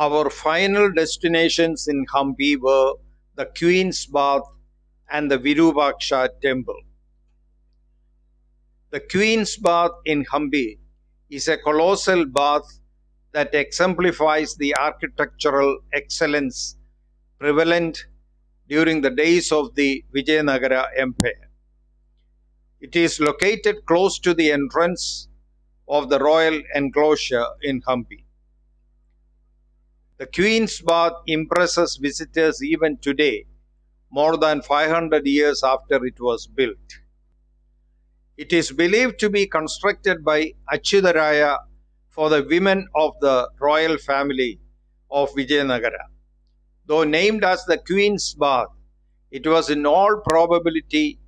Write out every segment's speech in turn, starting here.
Our final destinations in Hampi were the Queen's Bath and the Virupaksha temple. The Queen's Bath in Hampi is a colossal bath that exemplifies the architectural excellence prevalent during the days of the Vijayanagara Empire. It is located close to the entrance of the royal enclosure in Hampi. The Queen's Bath impresses visitors even today, more than 500 years after it was built. It is believed to be constructed by Achyutaraya for the women of the royal family of Vijayanagara. Though named as the Queen's Bath, it was in all probability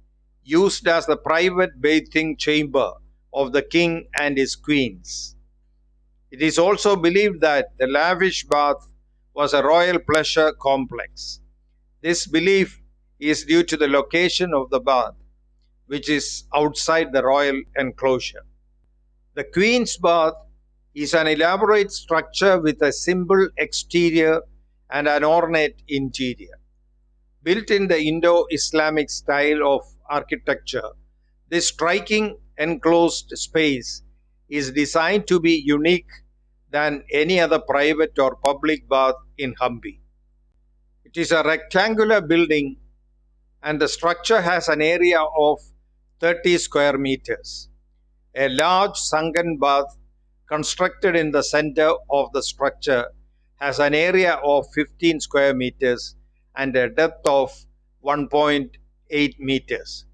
used as the private bathing chamber of the king and his queens. It is also believed that the lavish bath was a royal pleasure complex. This belief is due to the location of the bath, which is outside the royal enclosure. The Queen's Bath is an elaborate structure with a simple exterior and an ornate interior. Built in the Indo-Islamic style of architecture, this striking enclosed space is designed to be unique than any other private or public bath in Hampi. It is a rectangular building and the structure has an area of 30 square meters. A large sunken bath constructed in the center of the structure has an area of 15 square meters and a depth of 1.8 meters.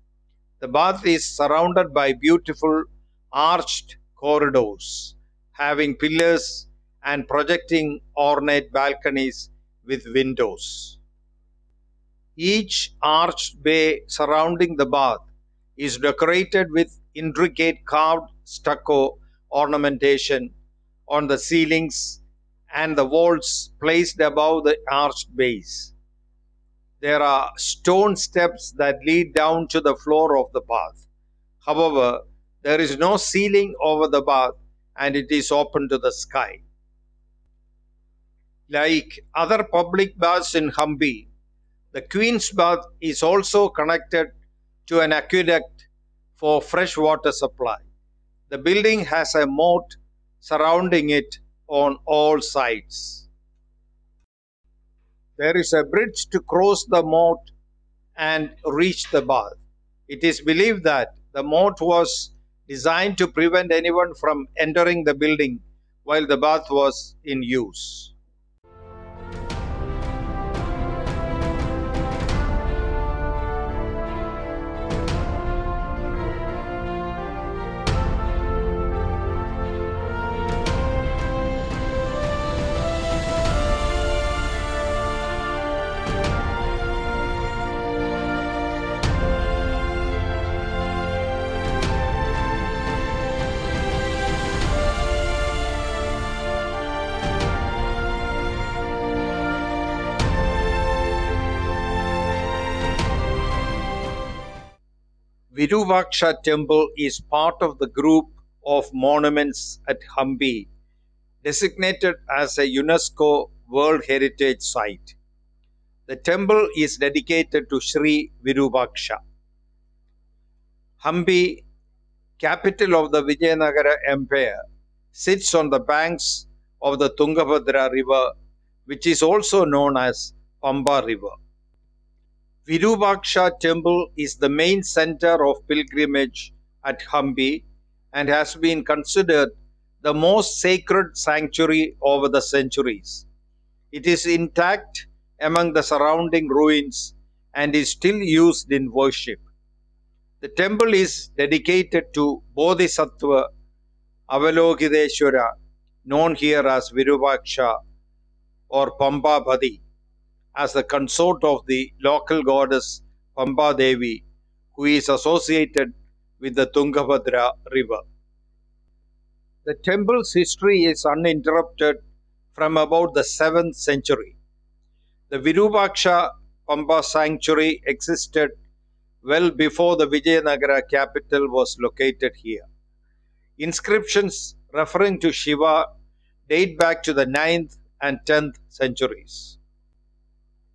The bath is surrounded by beautiful arched corridors having pillars and projecting ornate balconies with windows. Each arched bay surrounding the bath is decorated with intricate carved stucco ornamentation on the ceilings and the walls placed above the arched bays. There are stone steps that lead down to the floor of the bath. However, there is no ceiling over the bath and it is open to the sky. Like other public baths in Hampi, the Queen's Bath is also connected to an aqueduct for fresh water supply. The building has a moat surrounding it on all sides. There is a bridge to cross the moat and reach the bath. It is believed that the moat was designed to prevent anyone from entering the building while the bath was in use. Virupaksha temple is part of the group of monuments at Hampi designated as a UNESCO World Heritage Site. The temple is dedicated to Sri Virupaksha. Hampi, capital of the Vijayanagara Empire, sits on the banks of the Tungabhadra river, which is also known as Pamba river. Virupaksha temple is the main center of pilgrimage at Hampi and has been considered the most sacred sanctuary over the centuries. It is intact among the surrounding ruins and is still used in worship. The temple is dedicated to Bodhisattva Avalokiteshvara, known here as Virupaksha or Pambabadi, as the consort of the local goddess Pamba Devi, who is associated with the Tungabhadra river. The temple's history is uninterrupted from about the 7th century. The Virupaksha Pamba sanctuary existed well before the Vijayanagara capital was located here. Inscriptions referring to Shiva date back to the 9th and 10th centuries.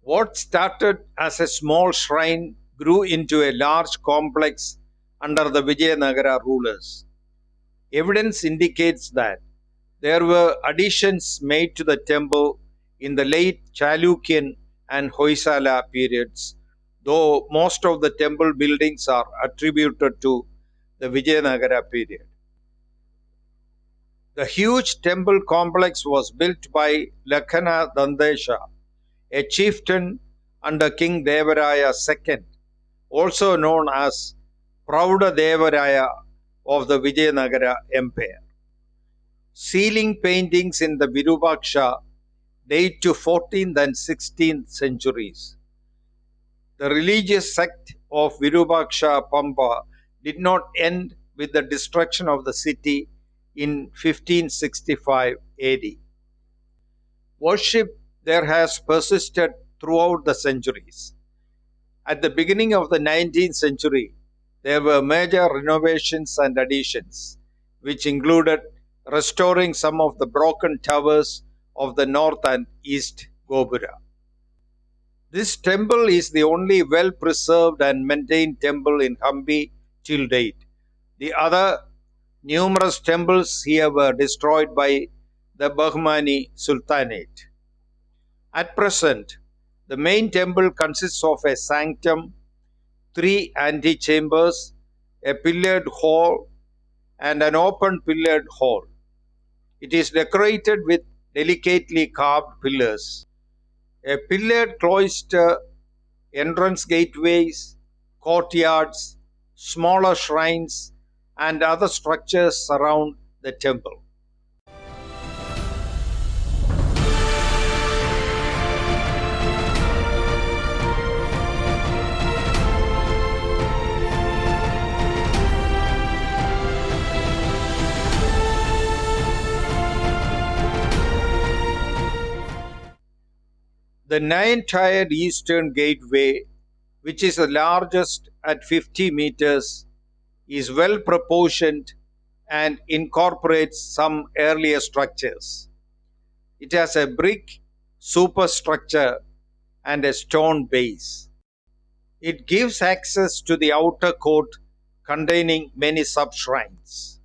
What started as a small shrine grew into a large complex under the Vijayanagara rulers. Evidence indicates that there were additions made to the temple in the late Chalukyan and Hoysala periods, though most of the temple buildings are attributed to the Vijayanagara period. The huge temple complex was built by Lakhana Dandesha, a chieftain under King Devaraya II, also known as Prouda Devaraya of the Vijayanagara Empire. Ceiling paintings in the Virupaksha date to 14th and 16th centuries. The religious sect of Virupaksha Pampa did not end with the destruction of the city in 1565 AD. Worship there has persisted throughout the centuries. At the beginning of the 19th century, there were major renovations and additions, which included restoring some of the broken towers of the north and east Gopura. This temple is the only well preserved and maintained temple in Hampi till date. The other numerous temples here were destroyed by the Bahmani Sultanate. At present, the main temple consists of a sanctum, three antechambers, a pillared hall, and an open pillared hall. It is decorated with delicately carved pillars. A pillared cloister, entrance gateways, courtyards, smaller shrines, and other structures surround the temple. The nine-tiered eastern gateway, which is the largest at 50 meters, is well proportioned and incorporates some earlier structures. It has a brick superstructure and a stone base. It gives access to the outer court containing many sub-shrines.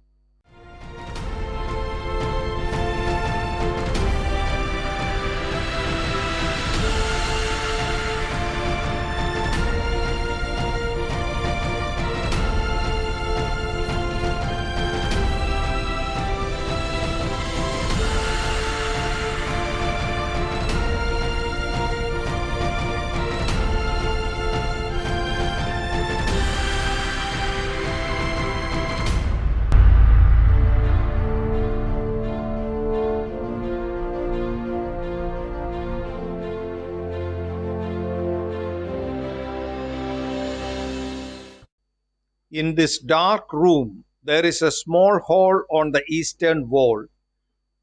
In this dark room, there is a small hall on the eastern wall,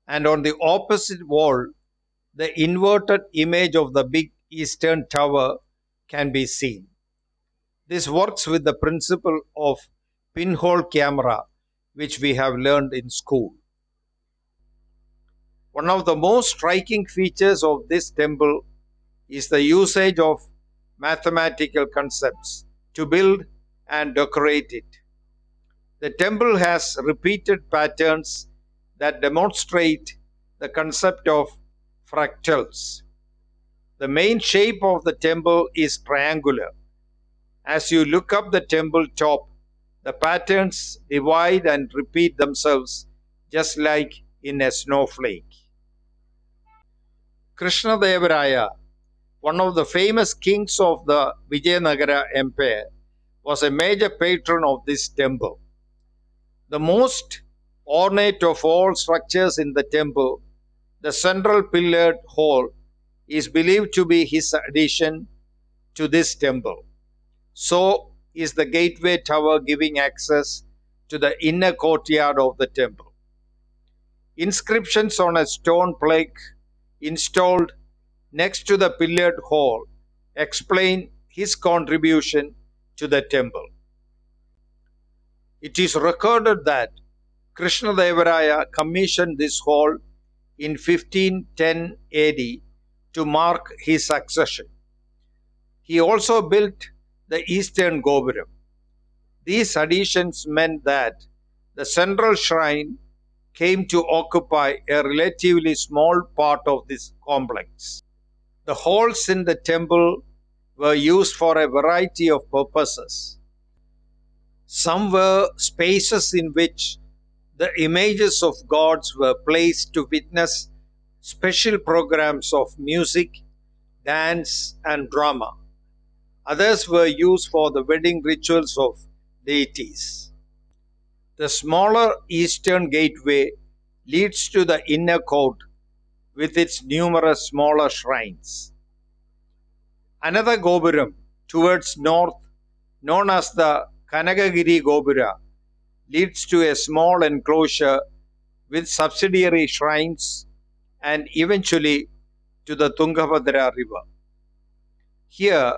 and on the opposite wall, the inverted image of the big eastern tower can be seen. This works with the principle of pinhole camera, which we have learned in school. One of the most striking features of this temple is the usage of mathematical concepts to build and decorate it. The temple has repeated patterns that demonstrate the concept of fractals. The main shape of the temple is triangular. As you look up the temple top, the patterns divide and repeat themselves just like in a snowflake. Krishnadevaraya, one of the famous kings of the Vijayanagara Empire, was a major patron of this temple. The most ornate of all structures in the temple, the central pillared hall, is believed to be his addition to this temple. So is the gateway tower giving access to the inner courtyard of the temple. Inscriptions on a stone plaque installed next to the pillared hall explain his contribution to the temple. It is recorded that Krishnadevaraya commissioned this hall in 1510 AD to mark his succession. He also built the eastern Gopuram. These additions meant that the central shrine came to occupy a relatively small part of this complex. The halls in the temple were used for a variety of purposes. Some were spaces in which the images of gods were placed to witness special programs of music, dance, and drama. Others were used for the wedding rituals of deities. The smaller eastern gateway leads to the inner court with its numerous smaller shrines. Another Gopuram towards north, known as the Kanagagiri Gopura, leads to a small enclosure with subsidiary shrines and eventually to the Tungabhadra river. Here,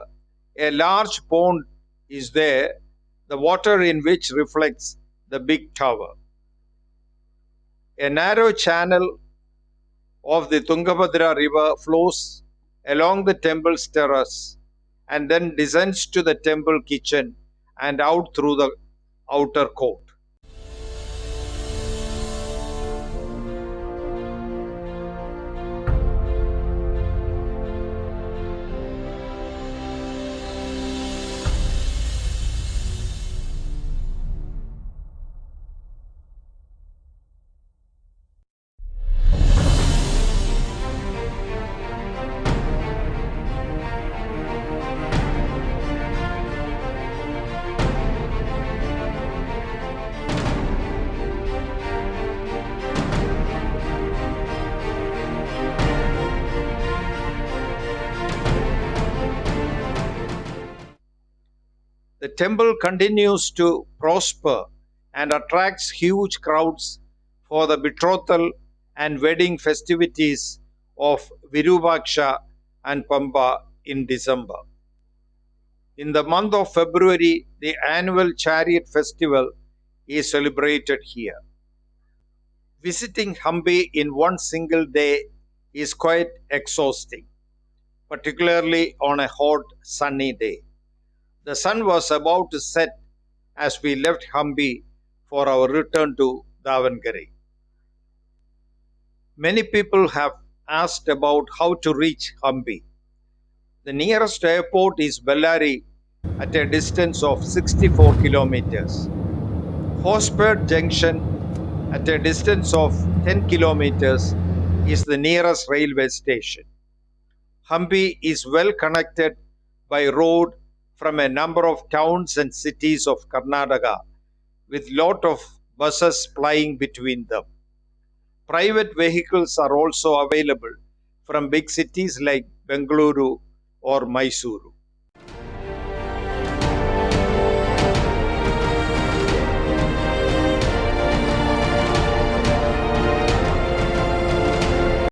a large pond is there, the water in which reflects the big tower. A narrow channel of the Tungabhadra river flows along the temple's terrace and then descends to the temple kitchen and out through the outer court. The temple continues to prosper and attracts huge crowds for the betrothal and wedding festivities of Virupaksha and Pamba in December. In the month of February, the annual chariot festival is celebrated here. Visiting Hampi in one single day is quite exhausting, particularly on a hot, sunny day. The sun was about to set as we left Hampi for our return to Davangere. Many people have asked about how to reach Hampi. The nearest airport is Bellary at a distance of 64 kilometers. Hospet Junction at a distance of 10 kilometers is the nearest railway station. Hampi is well connected by road from a number of towns and cities of Karnataka with lot of buses plying between them. Private vehicles are also available from big cities like Bengaluru or Mysuru.